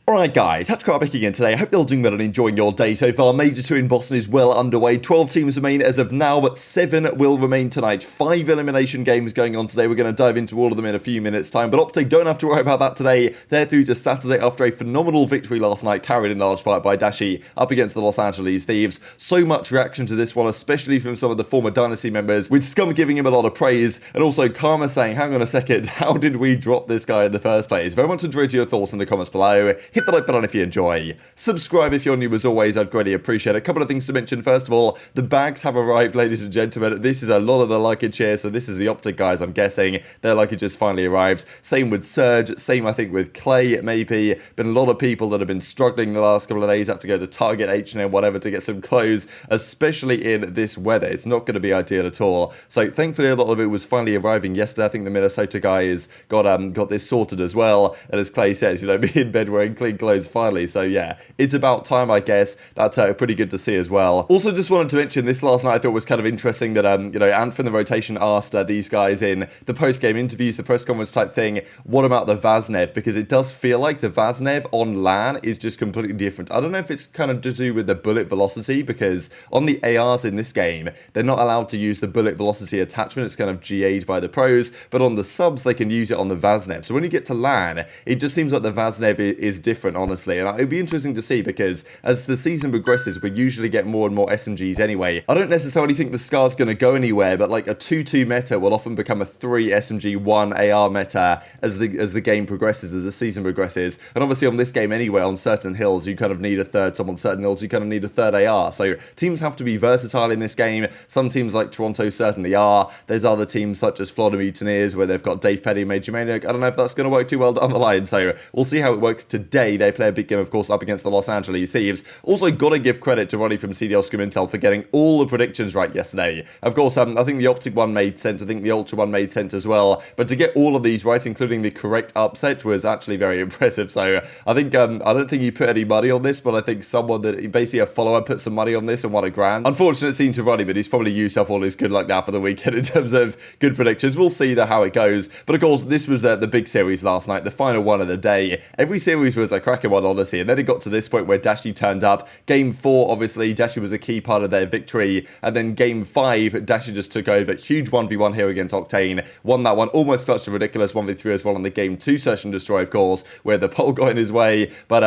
Alright guys, TacticalRab back again today. I hope you're all doing well and enjoying your day so far. Major 2 in Boston is well underway. 12 teams remain as of now, but 7 will remain tonight. 5 elimination games going on today. We're going to dive into all of them in a few minutes time, but OpTic don't have to worry about that today. They're through to Saturday after a phenomenal victory last night, carried in large part by Dashy up against the Los Angeles Thieves. So much reaction to this one, especially from some of the former Dynasty members, with Scump giving him a lot of praise, and also Karma saying, hang on a second, how did we drop this guy in the first place? Very much enjoy your thoughts in the comments below. Hit the like button if you enjoy. Subscribe if you're new as always, I'd greatly appreciate it. A couple of things to mention. First of all, the bags have arrived, ladies and gentlemen. This is a lot of the luggage here, so this is the OpTic guys, I'm guessing. Their luggage has finally arrived. Same with Surge, same I think with Clay, maybe. Been a lot of people that have been struggling the last couple of days, had to go to Target, H&M, whatever, to get some clothes, especially in this weather. It's not going to be ideal at all. So thankfully a lot of it was finally arriving yesterday. I think the Minnesota guys got this sorted as well, and as Clay says, be in bed wearing clean clothes finally. So yeah, it's about time, I guess. That's pretty good to see as well. Also, just wanted to mention this last night. I thought was kind of interesting that Ant from the rotation asked these guys in the post-game interviews, the press conference type thing, what about the Vaznev? Because it does feel like the Vaznev on LAN is just completely different. I don't know if it's kind of to do with the bullet velocity, because on the ARs in this game, they're not allowed to use the bullet velocity attachment. It's kind of GA'd by the pros, but on the subs, they can use it on the Vaznev. So when you get to LAN, it just seems like the Vaznev is different, honestly. And it'd be interesting to see, because as the season progresses, we usually get more and more SMGs anyway. I don't necessarily think the Scar's going to go anywhere, but like a 2-2 meta will often become a 3 SMG 1 AR meta as the game progresses, as the season progresses. And obviously on this game anyway, on certain hills, you kind of need a third, on certain hills, you kind of need a third AR. So teams have to be versatile in this game. Some teams like Toronto certainly are. There's other teams such as Florida Mutineers where they've got Dave Petty and Major Maniac. I don't know if that's going to work too well down the line. So we'll see how it works today. They play a big game, of course, up against the Los Angeles Thieves. Also, gotta give credit to Ronnie from CDL Schedule for getting all the predictions right yesterday. Of course, I think the OpTic one made sense. I think the Ultra one made sense as well. But to get all of these right, including the correct upset, was actually very impressive. So I think I don't think he put any money on this, but I think someone that basically a follower put some money on this and won $1,000. Unfortunate scene to Ronnie, but he's probably used up all his good luck now for the weekend in terms of good predictions. We'll see how it goes. But of course, this was the big series last night, the final one of the day. Every series was a cracking one, honestly, and then it got to this point where Dashy turned up. Game 4, obviously, Dashy was a key part of their victory, and then Game 5, Dashy just took over. Huge 1v1 here against Octane. Won that one, almost clutched a ridiculous 1v3 as well on the Game 2 Search and Destroy, of course, where the pole got in his way, but,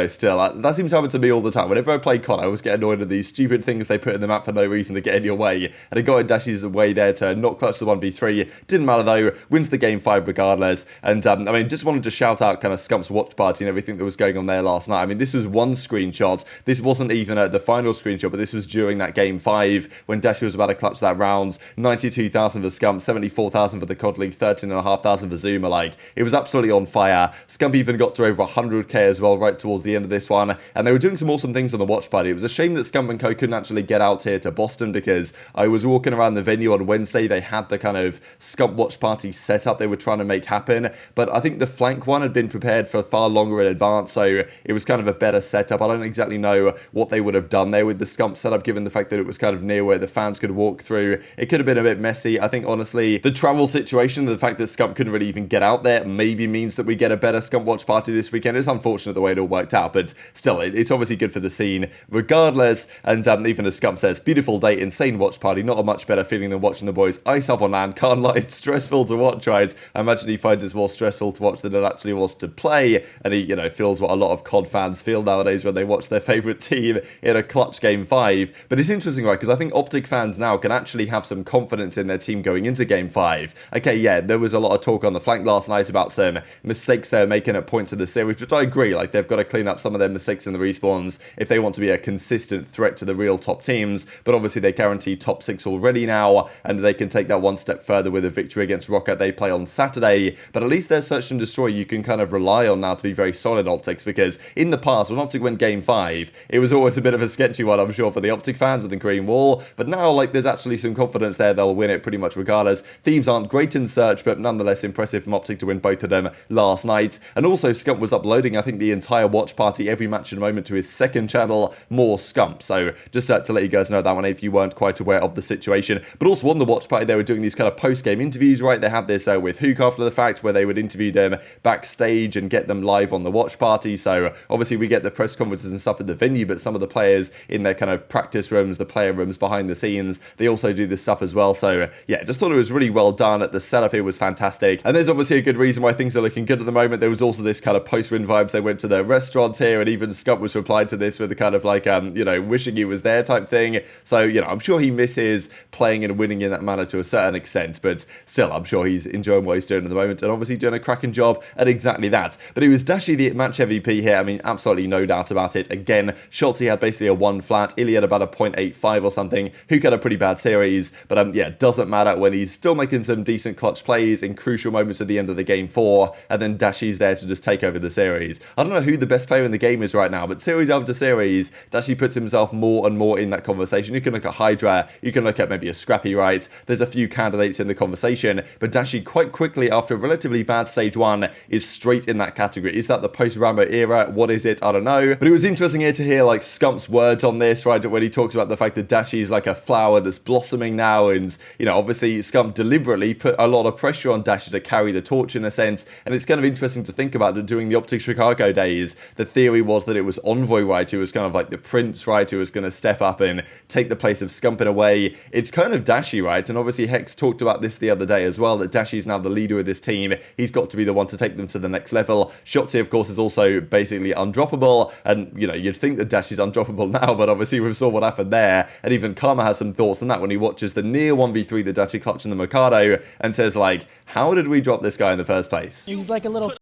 still, that seems to happen to me all the time. Whenever I play COD, I always get annoyed at these stupid things they put in the map for no reason to get in your way, and it got in Dashy's way there to not clutch the 1v3. Didn't matter, though, wins the Game 5 regardless, and, just wanted to shout out kind of Scump's watch party and everything that was going on there last night. This was one screenshot. This wasn't even the final screenshot, but this was during that Game 5 when Dashy was about to clutch that round. 92,000 for Scump, 74,000 for the COD League, 13,500 for Zuma. It was absolutely on fire. Scump even got to over 100k as well right towards the end of this one, and they were doing some awesome things on the watch party. It was a shame that Scump and Co couldn't actually get out here to Boston, because I was walking around the venue on Wednesday. They had the kind of Scump watch party set up they were trying to make happen, but I think the flank one had been prepared for far longer in advance, so it was kind of a better setup. I don't exactly know what they would have done there with the Scump setup, given the fact that it was kind of near where the fans could walk through. It could have been a bit messy. I think, honestly, the travel situation, the fact that Scump couldn't really even get out there, maybe means that we get a better Scump watch party this weekend. It's unfortunate the way it all worked out, but still, it's obviously good for the scene regardless. And even as Scump says, beautiful day, insane watch party, not a much better feeling than watching the boys ice up on land. Can't lie, it's stressful to watch, right? I imagine he finds it more stressful to watch than it actually was to play, and he, feels what a lot of COD fans feel nowadays when they watch their favourite team in a clutch Game 5. But it's interesting, right, because I think OpTic fans now can actually have some confidence in their team going into Game 5. Okay, yeah, there was a lot of talk on the flank last night about some mistakes they're making at points of the series, which I agree, they've got to clean up some of their mistakes in the respawns if they want to be a consistent threat to the real top teams, but obviously they guarantee top 6 already now, and they can take that one step further with a victory against Rokkr. They play on Saturday, but at least their Search and Destroy you can kind of rely on now to be very solid OpTics, because in the past, when OpTic went Game 5, it was always a bit of a sketchy one, I'm sure, for the OpTic fans of the Green Wall, but now, there's actually some confidence there they'll win it pretty much regardless. Thieves aren't great in Search, but nonetheless impressive from OpTic to win both of them last night. And also, Scump was uploading, I think, the entire watch party every match in a moment to his second channel, More Scump. So just to let you guys know that one if you weren't quite aware of the situation. But also on the watch party, they were doing these kind of post-game interviews, right? They had this with Huke after the fact, where they would interview them backstage and get them live on the watch watch party, so obviously we get the press conferences and stuff at the venue, but some of the players in their kind of practice rooms, the player rooms behind the scenes, they also do this stuff as well. So yeah, just thought it was really well done. The setup here was fantastic, and there's obviously a good reason why things are looking good at the moment. There was also this kind of post-win vibes. They went to their restaurants here, and even Scump was replied to this with the kind of like, you know, wishing he was there type thing. So, you know, I'm sure he misses playing and winning in that manner to a certain extent, but still, I'm sure he's enjoying what he's doing at the moment, and obviously doing a cracking job at exactly that. But it was Dashy the match MVP here. I mean, absolutely no doubt about it. Again, Shotzzy had basically a 1 flat. iLLeY had about a 0.85 or something. Huke had a pretty bad series, but yeah, doesn't matter when he's still making some decent clutch plays in crucial moments at the end of the game 4, and then Dashy's there to just take over the series. I don't know who the best player in the game is right now, but series after series, Dashy puts himself more and more in that conversation. You can look at Hydra, you can look at maybe a Scrappy, right? There's a few candidates in the conversation, but Dashy quite quickly, after a relatively bad stage 1, is straight in that category. Is that the post-Rambo era? What is it? I don't know. But it was interesting here to hear like Scump's words on this, right? When he talks about the fact that Dashy is like a flower that's blossoming now, and, you know, obviously Scump deliberately put a lot of pressure on Dashy to carry the torch in a sense, and it's kind of interesting to think about that during the OpTic Chicago days, the theory was that it was Envoy, right, who was kind of like the prince, right, who was going to step up and take the place of Scump in a way. It's kind of Dashy, right? And obviously Hex talked about this the other day as well, that Dashy's now the leader of this team. He's got to be the one to take them to the next level. Shotzzy, of course, is also basically undroppable, and, you know, you'd think that Dashy's undroppable now, but obviously we saw what happened there, and even Karma has some thoughts on that when he watches the near 1v3 that Dashy clutched in the Mikado, and says like, how did we drop this guy in the first place? He's like a little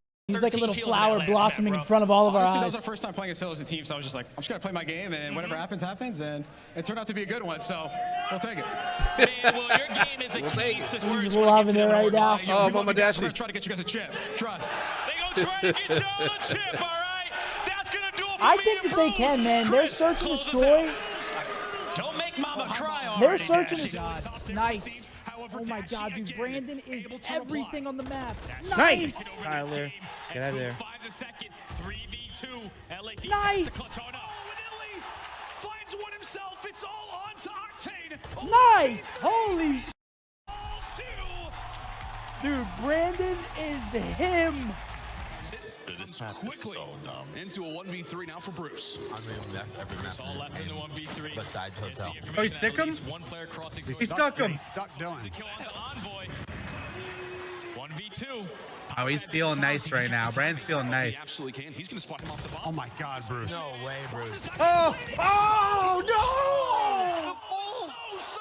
flower blossoming in front of all of our eyes. That was our first time playing a solo as a team, so I was just like, I'm just going to play my game, and whatever happens, happens, and it turned out to be a good one, so we'll take it. Man, well, your game is a key to He's loving it right now. Oh, Mama Dashy. We're going to try to get you guys a chip. Trust. They gonna try to get you on a chip, all right? That's going to do it for I me think and that they Bruce. can, man. They're searching the Close us story. out. Don't make Mama cry already. They're searching the Dashy. Nice. Oh my God, dude, Brandon is everything on the map. Nice! Tyler, get out of there. Nice! Finds one himself. It's all on to Octane. Nice! Holy sh**. Dude, Brandon is him. This quickly into a 1v3 now for Bruce. I mean, that's every map. All left in the 1v3. Besides Hotel. Oh, he stuck him? One player crossing. He stuck him. He's stuck Dylan. Envoy. 1v2. Oh, he's feeling nice right now. Brandon's feeling nice. He absolutely can. He's going to spot him off the bottom. Oh my God, Bruce. No way, Bruce. Oh! Oh, no!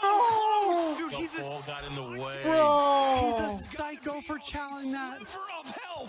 Oh! Dude, he's Ball got in the way. Bro! psycho for challenging that.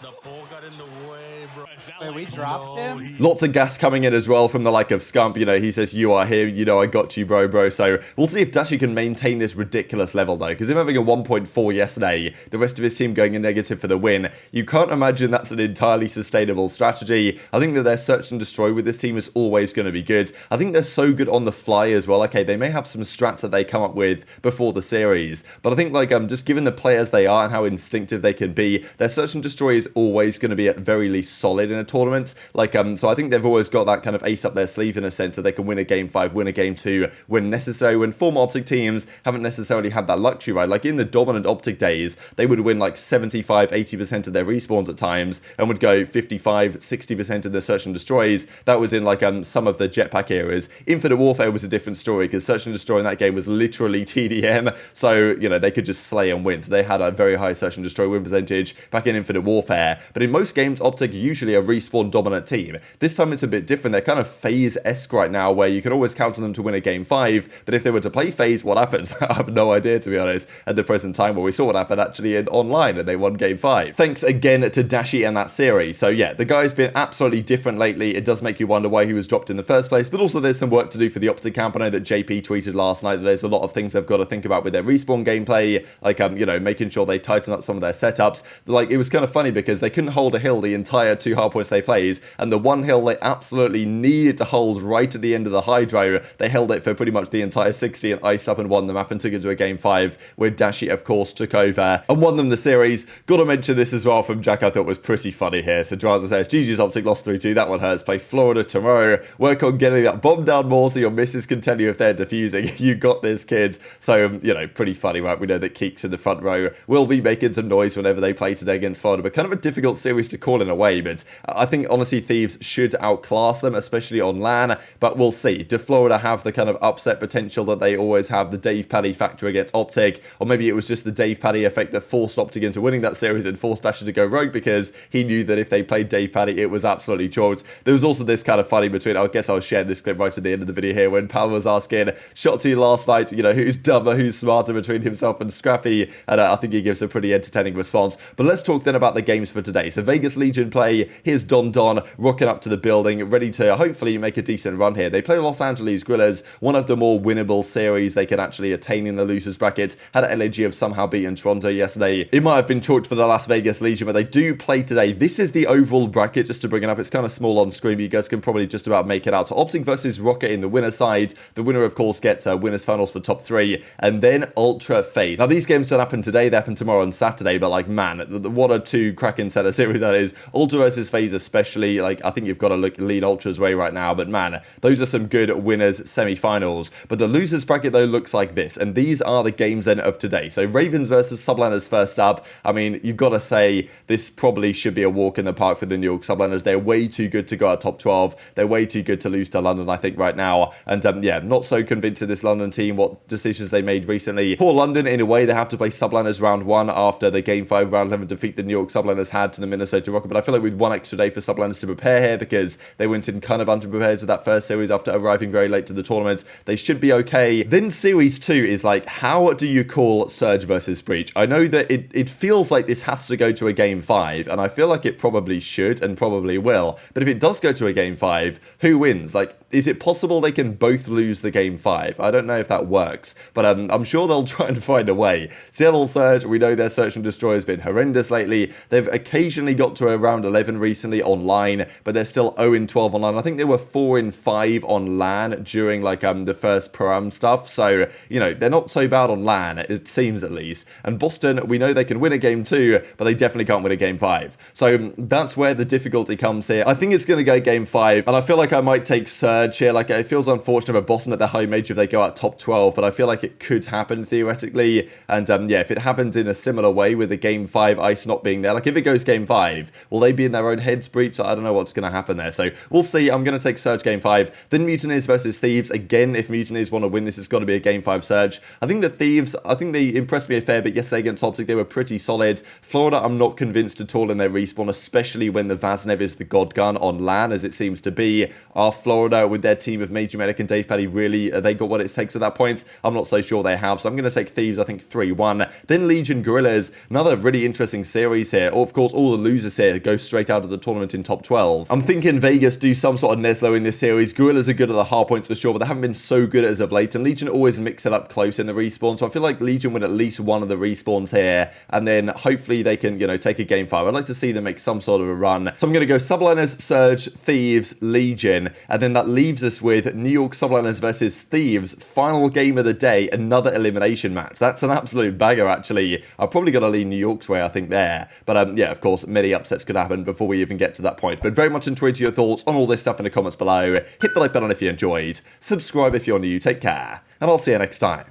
The ball got in the way, bro. Wait, we dropped him? Lots of gas coming in as well from the like of Scump. You know, he says, you are here, you know, I got you, bro. So we'll see if Dashy can maintain this ridiculous level, though, because him having a 1.4 yesterday, the rest of his team going in negative for the win, you can't imagine that's an entirely sustainable strategy. I think that their search and destroy with this team is always going to be good. I think they're so good on the fly as well. Okay, they may have some strats that they come up with before the series, but I think, like, just given the players they are and how instinctive they can be, their search and destroy is always going to be at very least solid in a tournament. Like, so I think they've always got that kind of ace up their sleeve in a sense that they can win a game 5, win a game 2 when necessary, when former OpTic teams haven't necessarily had that luxury, right? Like in the dominant OpTic days, they would win like 75, 80% of their respawns at times and would go 55, 60% of their search and destroys. That was in like some of the jetpack eras. Infinite Warfare was a different story because search and destroy in that game was literally TDM. So, you know, they could just slay and win. So they had a very high search and destroy win percentage back in Infinite Warfare. But in most games, OpTic are usually a respawn dominant team. This time it's a bit different. They're kind of FaZe-esque right now, where you can always count on them to win a game 5. But if they were to play FaZe, what happens? I have no idea, to be honest, at the present time. Well, we saw what happened actually online, and they won game 5. Thanks again to Dashy and that series. So yeah, the guy's been absolutely different lately. It does make you wonder why he was dropped in the first place, but also there's some work to do for the OpTic camp. I know that JP tweeted last night that there's a lot of things they've got to think about with their respawn gameplay, like, you know, making sure they tighten up some of their setups. Like, it was kind of funny because they couldn't hold a hill the entire 2 hardpoints they played, and the one hill they absolutely needed to hold right at the end of the hydro, they held it for pretty much the entire 60 and iced up and won the map and took it to a game 5, where Dashy, of course, took over and won them the series. Gotta mention this as well from Jack, I thought was pretty funny here. So Drazah says, GG's OpTic lost 3-2, that one hurts, play Florida tomorrow, work on getting that bomb down more so your missus can tell you if they're defusing. You got this, kids. So, you know, pretty funny, right? We know that Keeks in the front row will be making some noise whenever they play today against Florida, but kind of a a difficult series to call in a way, but I think honestly Thieves should outclass them, especially on LAN, but we'll see. Do Florida have the kind of upset potential that they always have, the Dave Paddy factor against OpTic, or maybe it was just the Dave Paddy effect that forced OpTic into winning that series and forced Dashy to go rogue because he knew that if they played Dave Paddy, it was absolutely chalked. There was also this kind of funny between, I guess I'll share this clip right at the end of the video here, when Pal was asking Shotzzy last night, you know, who's dumber, who's smarter between himself and Scrappy, and I think he gives a pretty entertaining response. But let's talk then about the games for today. So Vegas Legion play, here's Don rocking up to the building, ready to hopefully make a decent run here. They play Los Angeles Guerrillas, one of the more winnable series they can actually attain in the losers bracket. Had LAG have somehow beaten Toronto yesterday. It might have been chalked for the Las Vegas Legion, but they do play today. This is the overall bracket, just to bring it up. It's kind of small on screen, but you guys can probably just about make it out. So OpTic versus Rokkr in the winner side. The winner, of course, gets winners finals for top 3, and then Ultra FaZe. Now, these games don't happen today, they happen tomorrow and Saturday, but like, man, what a two cracking set of series that is. Ultra versus FaZe especially, like, I think you've got to lean Ultra's way right now, but man, those are some good winners semi-finals. But the losers bracket, though, looks like this, and these are the games then of today. So Ravens versus Subliners first up. I mean, you've got to say, this probably should be a walk in the park for the New York Subliners. They're way too good to go out top 12. They're way too good to lose to London, I think, right now. And yeah, not so convinced of this London team, what decisions they made recently. Poor London, in a way, they have to play Subliners round 1 after the Game 5 round 11 defeat the New York Subliners had to the Minnesota Rokkr. But I feel like with one extra day for Subliners to prepare here, because they went in kind of underprepared to that first series after arriving very late to the tournament, they should be okay. Then Series 2 is like, how do you call Surge versus Breach? I know that it feels like this has to go to a Game 5, and I feel like it probably should and probably will. But if it does go to a Game 5, who wins? Like, is it possible they can both lose the Game 5? I don't know if that works, but I'm sure they'll try and find a way. Seattle Surge, we know their Search and Destroy has been horrendous lately. They've occasionally got to around 11 recently online, but they're still 0-12 online. I think they were 4-5 on LAN during like the first Pro-Am stuff. So, you know, they're not so bad on LAN, it seems at least. And Boston, we know they can win a Game 2, but they definitely can't win a Game 5. So that's where the difficulty comes here. I think it's going to go Game 5, and I feel like I might take Surge here. Like, it feels unfortunate for Boston at their home major if they go out top 12, but I feel like it could happen theoretically. And yeah, if it happens in a similar way with the Game 5 ice not being there, like if it goes Game 5, will they be in their own heads Breach? I don't know what's going to happen there. So we'll see. I'm going to take Surge Game 5. Then Mutineers versus Thieves. Again, if Mutineers want to win this, it's got to be a Game 5 Surge. I think the Thieves, I think they impressed me a fair bit yesterday against OpTic. They were pretty solid. Florida, I'm not convinced at all in their respawn, especially when the Vaznev is the god gun on LAN, as it seems to be. Are Florida, with their team of Major Medic and Dave Paddy, really, they got what it takes at that point? I'm not so sure they have, so I'm going to take Thieves, I think 3-1. Then Legion Guerrillas, another really interesting series here. Of course, all the losers here go straight out of the tournament in top 12. I'm thinking Vegas do some sort of NYSL in this series. Guerrillas are good at the hard points for sure, but they haven't been so good as of late, and Legion always mix it up close in the respawn, so I feel like Legion win at least one of the respawns here, and then hopefully they can, you know, take a Game 5. I'd like to see them make some sort of a run. So I'm going to go Subliners, Surge, Thieves, Legion, and then that leaves us with New York Subliners versus Thieves, final game of the day, another elimination match. That's an absolute bagger, actually. I've probably got to lean New York's way, I think, there. But yeah, of course, many upsets could happen before we even get to that point. But very much enjoyed your thoughts on all this stuff in the comments below. Hit the like button if you enjoyed. Subscribe if you're new. Take care. And I'll see you next time.